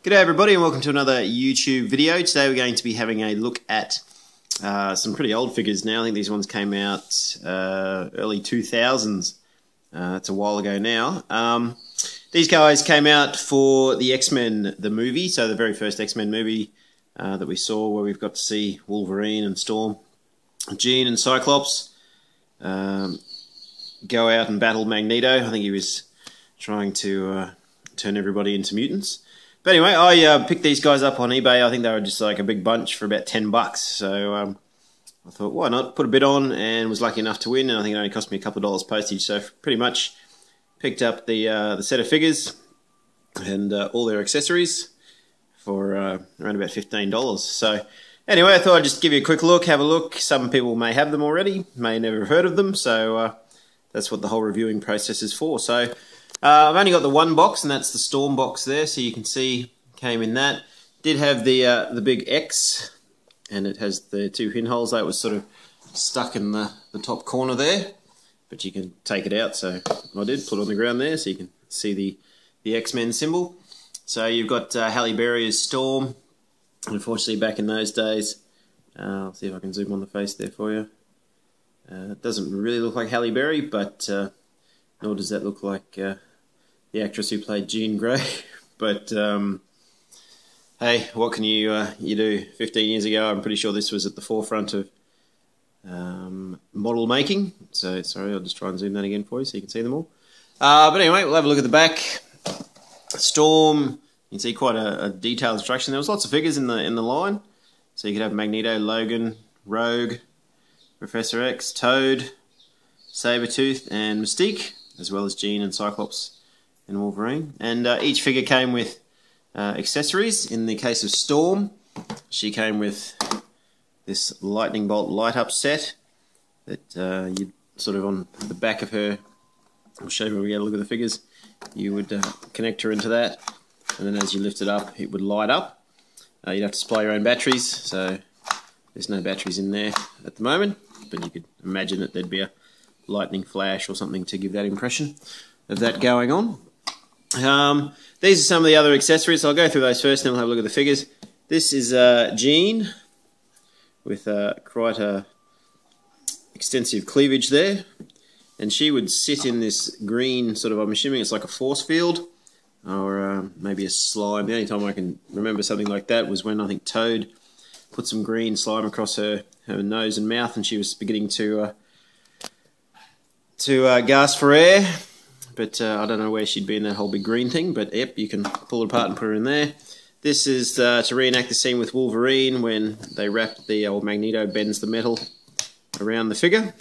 G'day everybody and welcome to another YouTube video. Today we're going to be having a look at some pretty old figures now. I think these ones came out early 2000s. It's a while ago now. These guys came out for the X-Men, the movie, so the very first X-Men movie that we saw, where we've got to see Wolverine and Storm, Jean and Cyclops go out and battle Magneto. I think he was trying to turn everybody into mutants. But anyway, I picked these guys up on eBay. I think they were just like a big bunch for about $10. So I thought, why not? Put a bid on and was lucky enough to win. And I think it only cost me a couple of dollars postage. So pretty much picked up the set of figures and all their accessories for around about $15. So anyway, I thought I'd just give you a quick look, have a look. Some people may have them already, may never have heard of them. So that's what the whole reviewing process is for. So I've only got the one box, and that's the Storm box there, so you can see came in that. Did have the big X, and it has the two pinholes. That was sort of stuck in the top corner there, but you can take it out. So I did put it on the ground there, so you can see the X-Men symbol. So you've got Halle Berry as Storm. Unfortunately, back in those days, I'll see if I can zoom on the face there for you. It doesn't really look like Halle Berry, but nor does that look like the actress who played Jean Grey. But hey, what can you do? 15 years ago, I'm pretty sure this was at the forefront of model making. So sorry, I'll just try and zoom that again for you so you can see them all. But anyway, we'll have a look at the back. Storm, you can see quite a detailed instruction. There was lots of figures in the line. So you could have Magneto, Logan, Rogue, Professor X, Toad, Sabretooth, and Mystique, as well as Jean and Cyclops and Wolverine. And each figure came with accessories. In the case of Storm, she came with this lightning bolt light-up set that you'd sort of on the back of her, I'll show you when we get a look at the figures, you would connect her into that, and then as you lift it up, it would light up. You'd have to supply your own batteries, so there's no batteries in there at the moment, but you could imagine that there'd be a lightning flash or something to give that impression of that going on. These are some of the other accessories. I'll go through those first, then we'll have a look at the figures. This is Jean with quite a extensive cleavage there, and she would sit in this green sort of, I'm assuming it's like a force field or maybe a slime. The only time I can remember something like that was when I think Toad put some green slime across her nose and mouth, and she was beginning to gasp for air. But I don't know where she'd be in that whole big green thing, but yep, you can pull it apart and put her in there. This is to reenact the scene with Wolverine when they wrap the old Magneto bends the metal around the figure.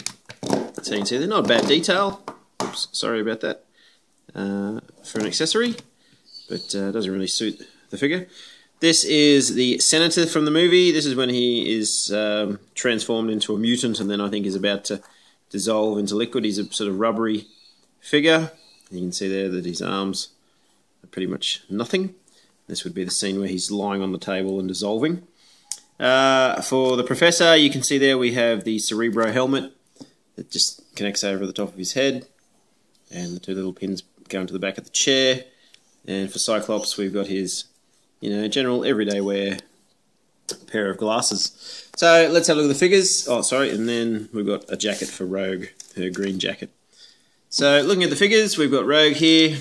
So you can see they're not a bad detail. Oops, sorry about that. For an accessory, but it doesn't really suit the figure. This is the Senator from the movie. This is when he is transformed into a mutant and then I think is about to dissolve into liquid. He's a sort of rubbery figure. You can see there that his arms are pretty much nothing. This would be the scene where he's lying on the table and dissolving. For the Professor, you can see there we have the Cerebro helmet that just connects over the top of his head, and the two little pins go into the back of the chair. And for Cyclops, we've got his, general everyday wear pair of glasses. So let's have a look at the figures. Oh, sorry, and then we've got a jacket for Rogue, her green jacket. So looking at the figures, we've got Rogue here.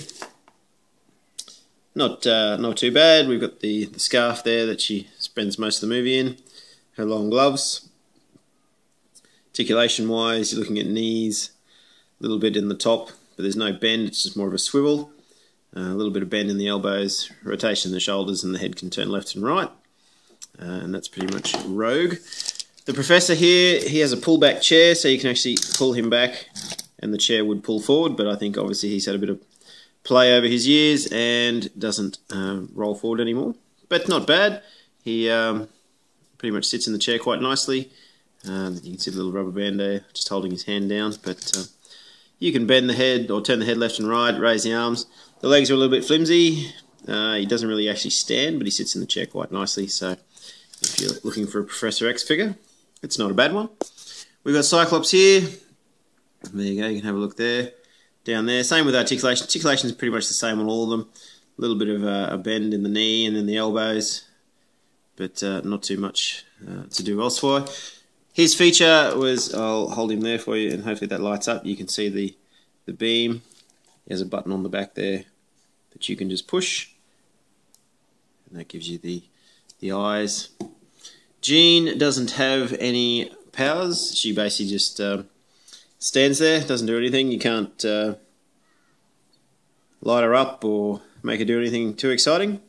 Not too bad. We've got the scarf there that she spends most of the movie in. Her long gloves. Articulation-wise, you're looking at knees, a little bit in the top, but there's no bend. It's just more of a swivel. A little bit of bend in the elbows, rotation in the shoulders, and the head can turn left and right. And that's pretty much Rogue. The Professor here, he has a pull-back chair, so you can actually pull him back and the chair would pull forward, but I think obviously he's had a bit of play over his years and doesn't roll forward anymore. But not bad. He pretty much sits in the chair quite nicely. You can see the little rubber band there just holding his hand down, but you can bend the head or turn the head left and right, raise the arms. The legs are a little bit flimsy. He doesn't really actually stand, but he sits in the chair quite nicely, so if you're looking for a Professor X figure, it's not a bad one. We've got Cyclops here. There you go, you can have a look there. Down there, same with articulation. Articulation is pretty much the same on all of them. little bit of a bend in the knee and in the elbows, but not too much to do elsewhere. His feature was, I'll hold him there for you, and hopefully that lights up. You can see the beam. There's a button on the back there that you can just push, and that gives you the eyes. Jean doesn't have any powers. She basically just stands there, doesn't do anything. You can't light her up or make her do anything too exciting,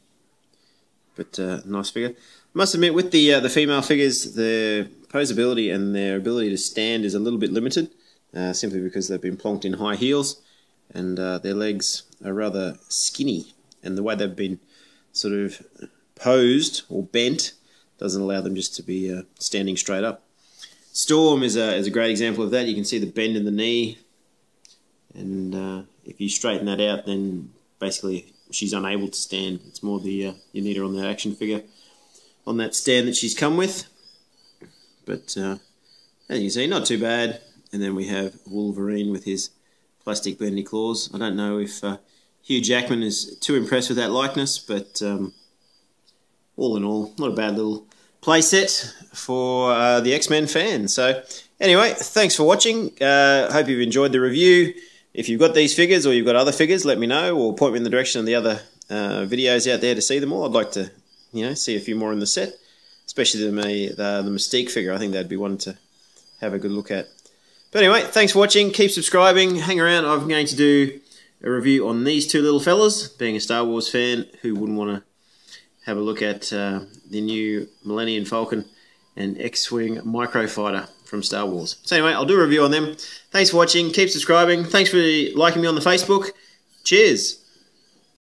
but nice figure. I must admit, with the female figures, their posability and their ability to stand is a little bit limited, simply because they've been plonked in high heels, and their legs are rather skinny, and the way they've been sort of posed or bent doesn't allow them just to be standing straight up. Storm is a great example of that. You can see the bend in the knee, and if you straighten that out, then basically she's unable to stand. It's more you need her on that action figure, on that stand that she's come with. But as you can see, not too bad. And then we have Wolverine with his plastic bendy claws. I don't know if Hugh Jackman is too impressed with that likeness, but all in all, not a bad little playset for the X-Men fan. So anyway, thanks for watching. Hope you've enjoyed the review. If you've got these figures or you've got other figures, let me know, or point me in the direction of the other videos out there to see them all. I'd like to, see a few more in the set, especially the Mystique figure. I think that'd be one to have a good look at. But anyway, thanks for watching. Keep subscribing. Hang around. I'm going to do a review on these two little fellas. Being a Star Wars fan, who wouldn't want to have a look at the new Millennium Falcon and X-Wing Microfighter from Star Wars. So anyway, I'll do a review on them. Thanks for watching. Keep subscribing. Thanks for liking me on the Facebook. Cheers.